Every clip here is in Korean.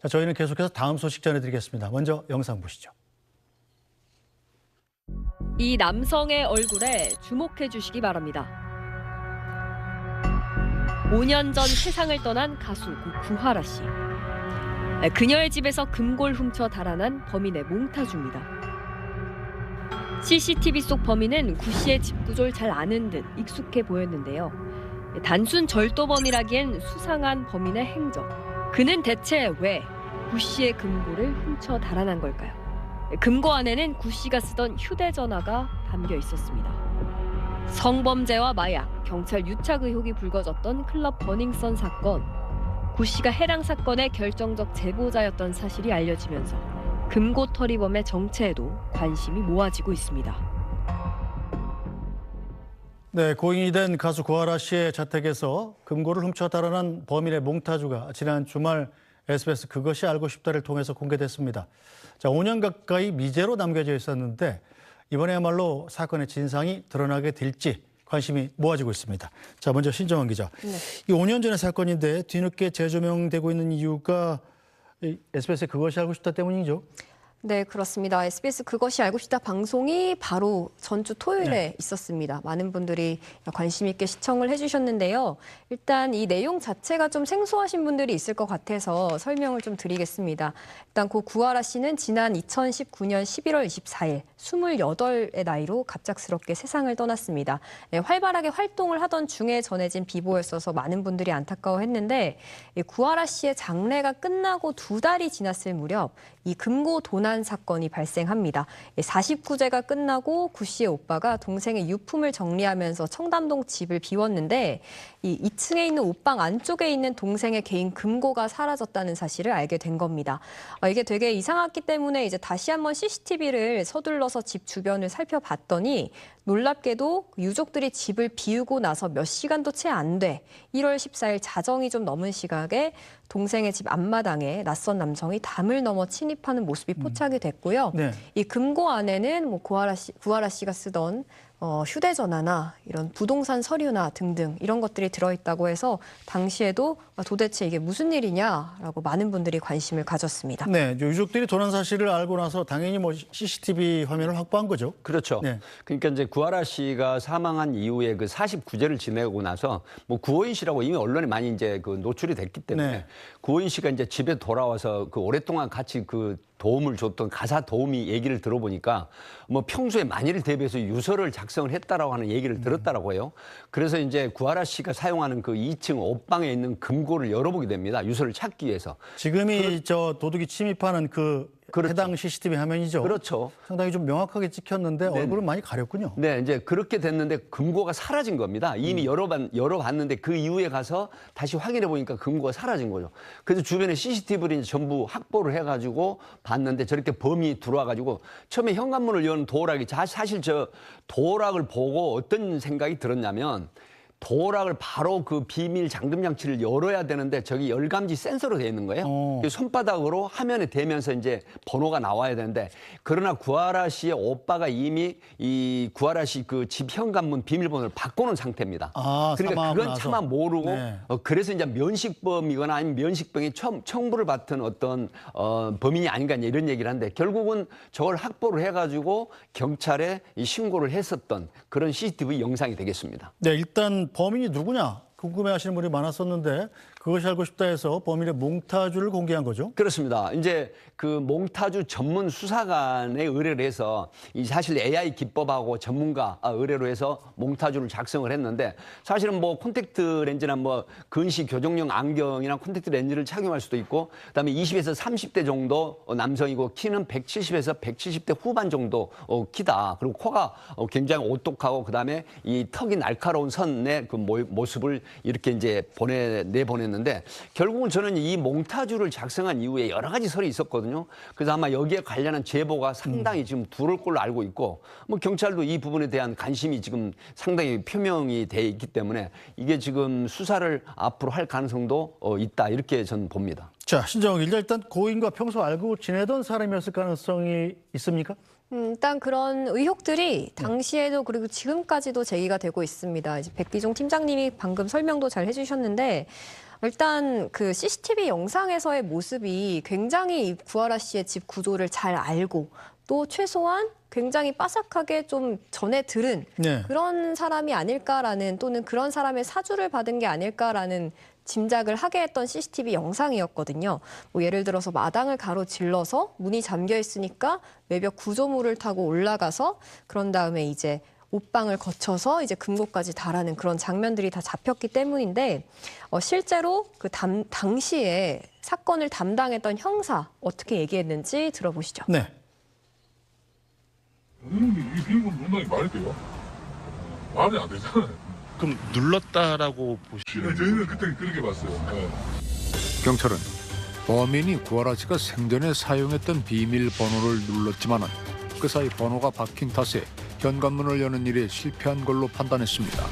자, 저희는 계속해서 다음 소식 전해드리겠습니다. 먼저 영상 보시죠. 이 남성의 얼굴에 주목해 주시기 바랍니다. 5년 전 세상을 떠난 가수 구하라 씨. 그녀의 집에서 금골 훔쳐 달아난 범인의 몽타주입니다. CCTV 속 범인은 구 씨의 집 구조를 잘 아는 듯 익숙해 보였는데요. 단순 절도범이라기엔 수상한 범인의 행적. 그는 대체 왜 구 씨의 금고를 훔쳐 달아난 걸까요? 금고 안에는 구 씨가 쓰던 휴대전화가 담겨 있었습니다. 성범죄와 마약, 경찰 유착 의혹이 불거졌던 클럽 버닝썬 사건. 구 씨가 해당 사건의 결정적 제보자였던 사실이 알려지면서 금고 터리범의 정체에도 관심이 모아지고 있습니다. 네, 고인이 된 가수 구하라 씨의 자택에서 금고를 훔쳐 달아난 범인의 몽타주가 지난 주말 SBS 그것이 알고 싶다를 통해서 공개됐습니다. 자, 5년 가까이 미제로 남겨져 있었는데 이번에야말로 사건의 진상이 드러나게 될지 관심이 모아지고 있습니다. 자, 먼저 신정원 기자. 네. 이 5년 전의 사건인데 뒤늦게 재조명되고 있는 이유가 SBS의 그것이 알고 싶다 때문이죠? 네, 그렇습니다. SBS 그것이 알고 싶다 방송이 바로 전주 토요일에 있었습니다. 많은 분들이 관심 있게 시청을 해주셨는데요. 일단 이 내용 자체가 좀 생소하신 분들이 있을 것 같아서 설명을 좀 드리겠습니다. 일단 고 구하라 씨는 지난 2019년 11월 24일 28의 나이로 갑작스럽게 세상을 떠났습니다. 활발하게 활동을 하던 중에 전해진 비보였어서 많은 분들이 안타까워했는데 구하라 씨의 장례가 끝나고 2달이 지났을 무렵 이 금고 도난 사건이 발생합니다. 49제가 끝나고 구 씨의 오빠가 동생의 유품을 정리하면서 청담동 집을 비웠는데 이 2층에 있는 옷방 안쪽에 있는 동생의 개인 금고가 사라졌다는 사실을 알게 된 겁니다. 이게 되게 이상했기 때문에 이제 다시 한번 CCTV를 서둘러서 집 주변을 살펴봤더니 놀랍게도 유족들이 집을 비우고 나서 몇 시간도 채 안 돼 1월 14일 자정이 좀 넘은 시각에 동생의 집 앞마당에 낯선 남성이 담을 넘어 침입하는 모습이 포착이 됐고요. 네. 이 금고 안에는 뭐 구하라 씨가 쓰던 휴대전화나 이런 부동산 서류나 등등 이런 것들이 들어있다고 해서 당시에도 도대체 이게 무슨 일이냐라고 많은 분들이 관심을 가졌습니다. 네, 유족들이 도난 사실을 알고 나서 당연히 뭐 CCTV 화면을 확보한 거죠. 그렇죠. 네. 그러니까 이제 구하라 씨가 사망한 이후에 그 49제를 지내고 나서 뭐 구호인 씨라고 이미 언론에 많이 이제 그 노출이 됐기 때문에 네. 구호인 씨가 이제 집에 돌아와서 그 오랫동안 같이 그 도움을 줬던 가사 도우미 얘기를 들어보니까 뭐 평소에 만일을 대비해서 유서를 작성을 했다라고 하는 얘기를 들었다라고 해요. 그래서 이제 구하라 씨가 사용하는 그 2층 옷방에 있는 금고를 열어보게 됩니다. 유서를 찾기 위해서. 지금이 저 도둑이 침입하는 그 그렇죠. 해당 CCTV 화면이죠. 그렇죠. 상당히 좀 명확하게 찍혔는데 얼굴은 많이 가렸군요. 네, 이제 그렇게 됐는데 금고가 사라진 겁니다. 이미 열어봤는데 그 이후에 가서 다시 확인해 보니까 금고가 사라진 거죠. 그래서 주변에 CCTV를 전부 확보를 해가지고 봤는데 저렇게 범인이 들어와가지고 처음에 현관문을 여는 도어락이 사실 저 도어락을 보고 어떤 생각이 들었냐면 도어락을 바로 그 비밀 잠금 장치를 열어야 되는데 저기 열감지 센서로 되어 있는 거예요. 손바닥으로 화면에 대면서 이제 번호가 나와야 되는데 그러나 구하라 씨의 오빠가 이미 이 구하라 씨 그 집 현관문 비밀번호를 바꿔놓은 상태입니다. 그러니까 그건 나서. 차마 모르고 네. 그래서 이제 면식범이거나 아니면 면식병이 청부를 받은 어떤 범인이 아닌가 이런 얘기를 하는데 결국은 저걸 확보를 해가지고 경찰에 이 신고를 했었던 그런 CCTV 영상이 되겠습니다. 네, 일단 범인이 누구냐 궁금해하시는 분이 많았었는데 그것이 알고 싶다 해서 범인의 몽타주를 공개한 거죠. 그렇습니다. 이제 그 몽타주 전문 수사관에 의뢰를 해서 이 사실 AI 기법하고 전문가 의뢰로 해서 몽타주를 작성을 했는데 사실은 뭐 콘택트 렌즈나 뭐 근시 교정용 안경이나 콘택트 렌즈를 착용할 수도 있고 그다음에 20에서 30대 정도 남성이고 키는 170에서 170대 후반 정도 키다. 그리고 코가 굉장히 오똑하고 그다음에 이 턱이 날카로운 선의 그 모습을 이렇게 이제 내보냈는데 결국은 저는 이 몽타주를 작성한 이후에 여러 가지 설이 있었거든요. 그래서 아마 여기에 관련한 제보가 상당히 지금 들어올 걸로 알고 있고 뭐 경찰도 이 부분에 대한 관심이 지금 상당히 표명이 돼 있기 때문에 이게 지금 수사를 앞으로 할 가능성도 있다 이렇게 저는 봅니다. 자, 신정욱 기자, 일단 고인과 평소 알고 지내던 사람이었을 가능성이 있습니까? 일단 그런 의혹들이 당시에도 그리고 지금까지도 제기가 되고 있습니다. 이제 백기종 팀장님이 방금 설명도 잘 해주셨는데 일단 그 CCTV 영상에서의 모습이 굉장히 이 구하라 씨의 집 구조를 잘 알고 또 최소한 굉장히 빠삭하게 좀 전에 들은 네. 그런 사람이 아닐까라는 또는 그런 사람의 사주를 받은 게 아닐까라는 짐작을 하게 했던 CCTV 영상이었거든요. 뭐 예를 들어서 마당을 가로질러서 문이 잠겨 있으니까 외벽 구조물을 타고 올라가서 그런 다음에 이제 옷방을 거쳐서 이제 금고까지 달하는 그런 장면들이 다 잡혔기 때문인데 실제로 그 당시에 사건을 담당했던 형사 어떻게 얘기했는지 들어보시죠. 네. 이 비밀번호 누른다는 게 말이 돼요? 말이 안 되잖아요. 그럼 눌렀다라고 보시는 저희는 그때 그렇게 봤어요. 네. 경찰은 범인이 구하라 씨가 생전에 사용했던 비밀번호를 눌렀지만은 그 사이 번호가 박힌 탓에 현관문을 여는 일에 실패한 걸로 판단했습니다.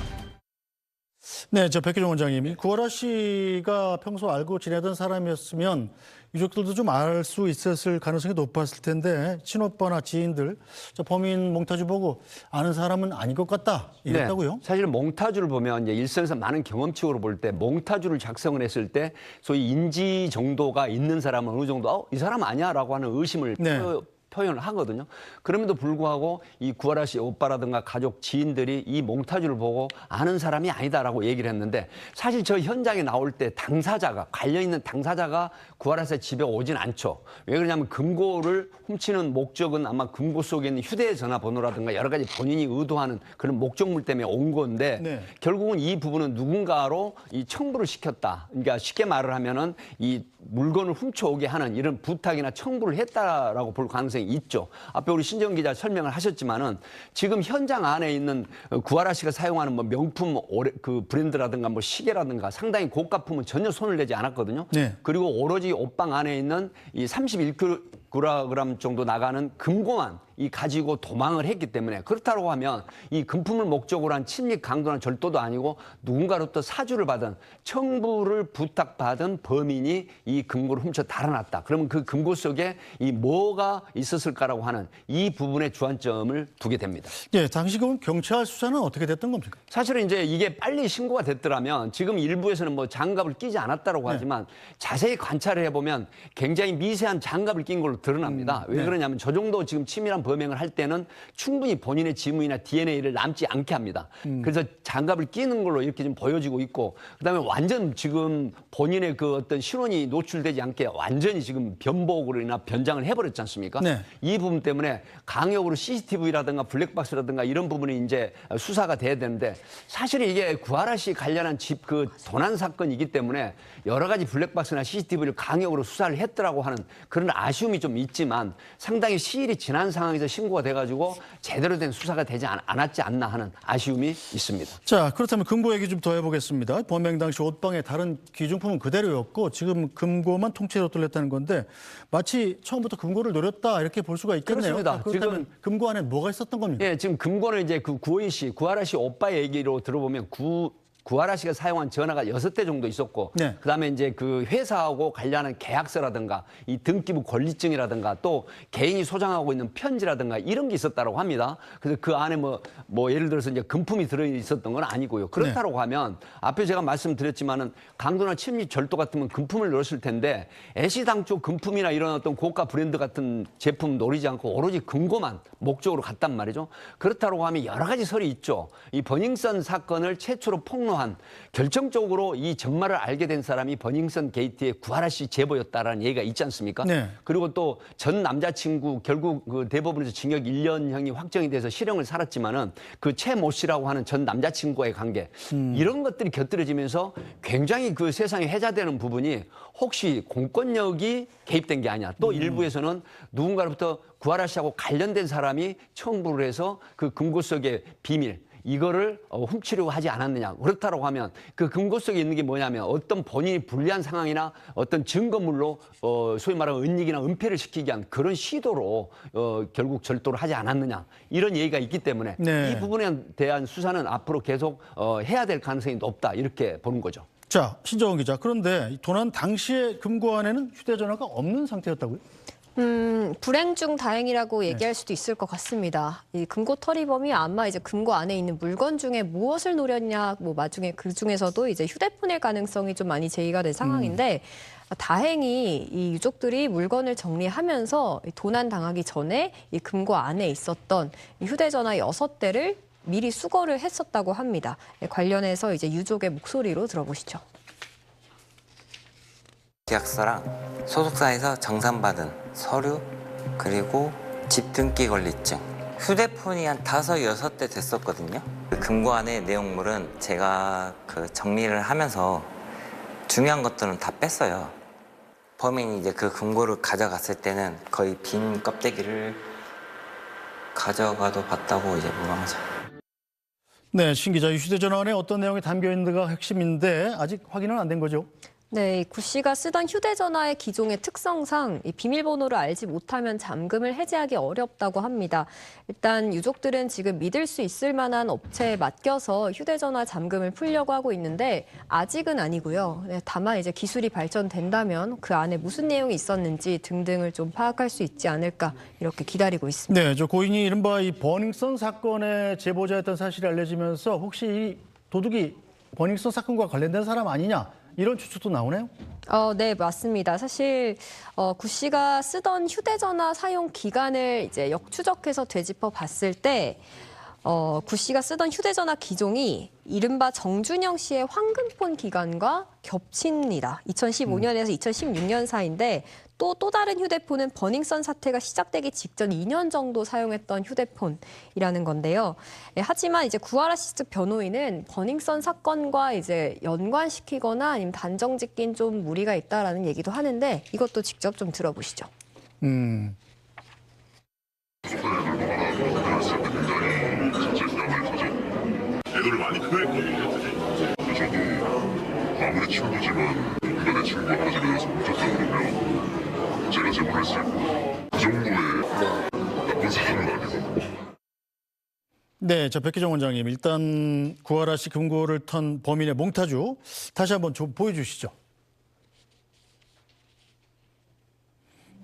네, 저 백기종 원장님, 구하라 씨가 평소 알고 지내던 사람이었으면 유족들도 좀 알 수 있었을 가능성이 높았을 텐데 친오빠나 지인들 저 범인 몽타주 보고 아는 사람은 아닌 것 같다 이랬다고요? 네, 사실 몽타주를 보면 이제 일선에서 많은 경험치로 볼 때 몽타주를 작성을 했을 때 소위 인지 정도가 있는 사람은 어느 정도 이 사람 아니야라고 하는 의심을 네. 표현을 하거든요. 그럼에도 불구하고 이 구하라 씨 오빠라든가 가족 지인들이 이 몽타주를 보고 아는 사람이 아니다라고 얘기를 했는데 사실 저 현장에 나올 때 당사자가 관련 있는 당사자가 구하라 씨 집에 오진 않죠. 왜 그러냐면 금고를 훔치는 목적은 아마 금고 속에 있는 휴대전화 번호라든가 여러 가지 본인이 의도하는 그런 목적물 때문에 온 건데 네. 결국은 이 부분은 누군가로 이 청부를 시켰다. 그러니까 쉽게 말을 하면은 이 물건을 훔쳐오게 하는 이런 부탁이나 청부를 했다라고 볼 가능성이 있죠. 앞에 우리 신정 기자 설명을 하셨지만은 지금 현장 안에 있는 구하라 씨가 사용하는 뭐 명품 그 브랜드라든가 뭐 시계라든가 상당히 고가품은 전혀 손을 내지 않았거든요. 네. 그리고 오로지 옷방 안에 있는 이 31kg 정도 나가는 금고만 이 가지고 도망을 했기 때문에 그렇다고 하면 이 금품을 목적으로 한 침입 강도나 절도도 아니고 누군가로부터 사주를 받은 청부를 부탁받은 범인이 이 금고를 훔쳐 달아났다. 그러면 그 금고 속에 이 뭐가 있었을까라고 하는 이 부분에 주안점을 두게 됩니다. 예, 당시 그럼 경찰 수사는 어떻게 됐던 겁니까? 사실은 이제 이게 빨리 신고가 됐더라면 지금 일부에서는 뭐 장갑을 끼지 않았다라고 하지만 자세히 관찰을 해보면 굉장히 미세한 장갑을 낀 걸로 드러납니다. 왜 그러냐면 저 정도 지금 치밀한 범행을 할 때는 충분히 본인의 지문이나 DNA를 남지 않게 합니다. 그래서 장갑을 끼는 걸로 이렇게 좀 보여지고 있고 그다음에 완전 지금 본인의 그 어떤 신원이 노출되지 않게 완전히 지금 변복으로나 변장을 해버렸지 않습니까? 네. 이 부분 때문에 강력으로 CCTV라든가 블랙박스라든가 이런 부분이 이제 수사가 돼야 되는데 사실 이게 구하라 씨 관련한 집 그 도난 사건이기 때문에 여러 가지 블랙박스나 CCTV를 강력으로 수사를 했더라고 하는 그런 아쉬움이 좀 있지만 상당히 시일이 지난 상황에서 신고가 돼가지고 제대로 된 수사가 되지 않았지 않나 하는 아쉬움이 있습니다. 자, 그렇다면 금고 얘기 좀 더 해보겠습니다. 범행 당시 옷방에 다른 귀중품은 그대로였고 지금 금고만 통째로 뚫렸다는 건데 마치 처음부터 금고를 노렸다 이렇게 볼 수가 있겠네요. 그렇습니다. 그렇다면 지금 금고 안에 뭐가 있었던 겁니까? 예, 지금 금고는 이제 그 구호인 씨, 구하라 씨 오빠의 얘기로 들어보면 구하라 씨가 사용한 전화가 6대 정도 있었고 네. 그다음에 이제 그 회사하고 관련한 계약서라든가 이 등기부 권리증이라든가 또 개인이 소장하고 있는 편지라든가 이런 게 있었다고 합니다. 그래서 그 안에 뭐 예를 들어서 이제 금품이 들어 있었던 건 아니고요. 그렇다고 하면 앞에 제가 말씀드렸지만은 강도나 침입 절도 같으면 금품을 노렸을 텐데 애시당초 금품이나 이런 어떤 고가 브랜드 같은 제품 노리지 않고 오로지 금고만 목적으로 갔단 말이죠. 그렇다고 하면 여러 가지 설이 있죠. 이 버닝썬 사건을 최초로 폭로한 결정적으로 이 전말을 알게 된 사람이 버닝썬 게이트의 구하라 씨 제보였다라는 얘기가 있지 않습니까? 네. 그리고 또 전 남자친구 결국 그 대법원에서 징역 1년형이 확정이 돼서 실형을 살았지만은 그 최 모 씨라고 하는 전 남자친구와의 관계 이런 것들이 곁들여지면서 굉장히 그 세상에 해자되는 부분이 혹시 공권력이 개입된 게 아니야. 또 일부에서는 누군가로부터 구하라 씨하고 관련된 사람이 청부를 해서 그 금고 속의 비밀 이거를 훔치려고 하지 않았느냐. 그렇다고 하면 그 금고 속에 있는 게 뭐냐면 어떤 본인이 불리한 상황이나 어떤 증거물로 소위 말하는 은닉이나 은폐를 시키기 위한 그런 시도로 결국 절도를 하지 않았느냐. 이런 얘기가 있기 때문에 네. 이 부분에 대한 수사는 앞으로 계속 해야 될 가능성이 높다. 이렇게 보는 거죠. 자, 신정원 기자. 그런데 도난 당시에 금고 안에는 휴대전화가 없는 상태였다고요? 불행 중 다행이라고 얘기할 수도 있을 것 같습니다. 이 금고 털이범이 아마 이제 금고 안에 있는 물건 중에 무엇을 노렸냐, 뭐 나중에 그 중에서도 이제 휴대폰일 가능성이 좀 많이 제기가 된 상황인데 다행히 이 유족들이 물건을 정리하면서 도난 당하기 전에 이 금고 안에 있었던 이 휴대전화 6대를 미리 수거를 했었다고 합니다. 관련해서 이제 유족의 목소리로 들어보시죠. 계약서랑 소속사에서 정산받은 서류 그리고 집 등기 권리증 휴대폰이 한 5, 6대 됐었거든요. 그 금고 안의 내용물은 제가 그 정리를 하면서 중요한 것들은 다 뺐어요. 범인이 이제 그 금고를 가져갔을 때는 거의 빈 껍데기를 가져가도 봤다고 이제 무방하죠. 네, 신 기자, 이 휴대전화 안에 어떤 내용이 담겨 있는가 핵심인데 아직 확인은 안 된 거죠? 네, 구 씨가 쓰던 휴대전화의 기종의 특성상 이 비밀번호를 알지 못하면 잠금을 해제하기 어렵다고 합니다. 일단 유족들은 지금 믿을 수 있을 만한 업체에 맡겨서 휴대전화 잠금을 풀려고 하고 있는데 아직은 아니고요. 네, 다만 이제 기술이 발전된다면 그 안에 무슨 내용이 있었는지 등등을 좀 파악할 수 있지 않을까 이렇게 기다리고 있습니다. 네, 저 고인이 이른바 이 버닝썬 사건의 제보자였던 사실이 알려지면서 혹시 이 도둑이 버닝썬 사건과 관련된 사람 아니냐? 이런 추측도 나오네요. 네, 맞습니다. 사실 구 씨가 쓰던 휴대전화 사용 기간을 이제 역추적해서 되짚어 봤을 때 구 씨가 쓰던 휴대전화 기종이 이른바 정준영 씨의 황금폰 기간과 겹칩니다. 2015년에서 2016년 사이인데 또 다른 휴대폰은 버닝썬 사태가 시작되기 직전 2년 정도 사용했던 휴대폰이라는 건데요. 하지만 이제 구하라 씨 측 변호인은 버닝썬 사건과 이제 연관시키거나 아니면 단정짓긴 좀 무리가 있다라는 얘기도 하는데 이것도 직접 좀 들어보시죠. 애도를 많이 표했거든요. 저도 아무리 친구지만 인간의 친구가 하나에 대해서 뭉쳤다 그러면 제가 제보할 수 있고 그 정도의 나쁜 사람은 아니고. 네, 저 백기정 원장님, 일단 구하라 씨 금고를 턴 범인의 몽타주 다시 한번 좀 보여주시죠.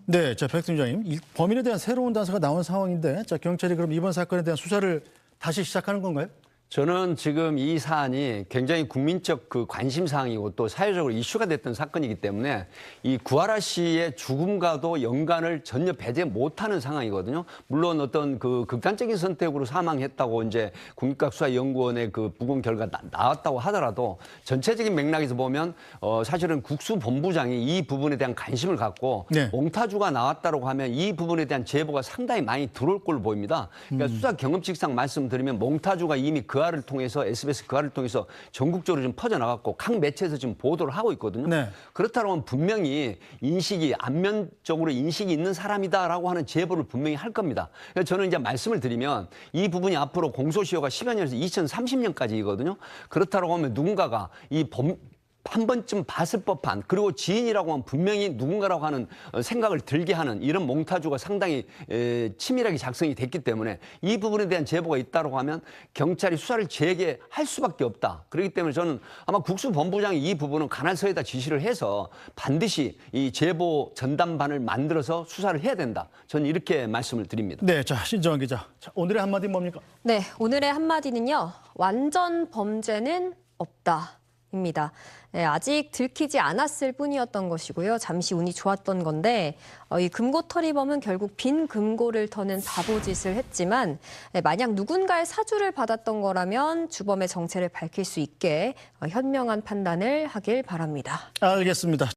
네, 자 백팀장님, 범인에 대한 새로운 단서가 나온 상황인데, 자 경찰이 그럼 이번 사건에 대한 수사를 다시 시작하는 건가요? 저는 지금 이 사안이 굉장히 국민적 그 관심 사항이고 또 사회적으로 이슈가 됐던 사건이기 때문에 이 구하라 씨의 죽음과도 연관을 전혀 배제 못하는 상황이거든요. 물론 어떤 그 극단적인 선택으로 사망했다고 이제 국립과학수사연구원의 그 부검 결과 나왔다고 하더라도 전체적인 맥락에서 보면 사실은 국수본부장이 이 부분에 대한 관심을 갖고 네. 몽타주가 나왔다고 하면 이 부분에 대한 제보가 상당히 많이 들어올 걸로 보입니다. 그러니까 수사 경험칙상 말씀드리면 몽타주가 이미 그화를 통해서 SBS 그화를 통해서 전국적으로 좀 퍼져나갔고 각 매체에서 지금 보도를 하고 있거든요. 네. 그렇다고 하면 분명히 인식이 안면적으로 인식이 있는 사람이다라고 하는 제보를 분명히 할 겁니다. 그래서 저는 이제 말씀을 드리면 이 부분이 앞으로 공소시효가 10여 년에서 2030년까지이거든요. 그렇다고 하면 누군가가 한 번쯤 봤을 법한 그리고 지인이라고 하면 분명히 누군가라고 하는 생각을 들게 하는 이런 몽타주가 상당히 치밀하게 작성이 됐기 때문에 이 부분에 대한 제보가 있다고 하면 경찰이 수사를 재개할 수밖에 없다. 그렇기 때문에 저는 아마 국수본부장이 이 부분은 관할서에다 지시를 해서 반드시 이 제보 전담반을 만들어서 수사를 해야 된다. 저는 이렇게 말씀을 드립니다. 네, 자 신정환 기자, 자, 오늘의 한마디 뭡니까? 네, 오늘의 한마디는요. 완전 범죄는 없다입니다. 네, 아직 들키지 않았을 뿐이었던 것이고요. 잠시 운이 좋았던 건데 이 금고 털이범은 결국 빈 금고를 터는 바보짓을 했지만 만약 누군가의 사주를 받았던 거라면 주범의 정체를 밝힐 수 있게 현명한 판단을 하길 바랍니다. 알겠습니다.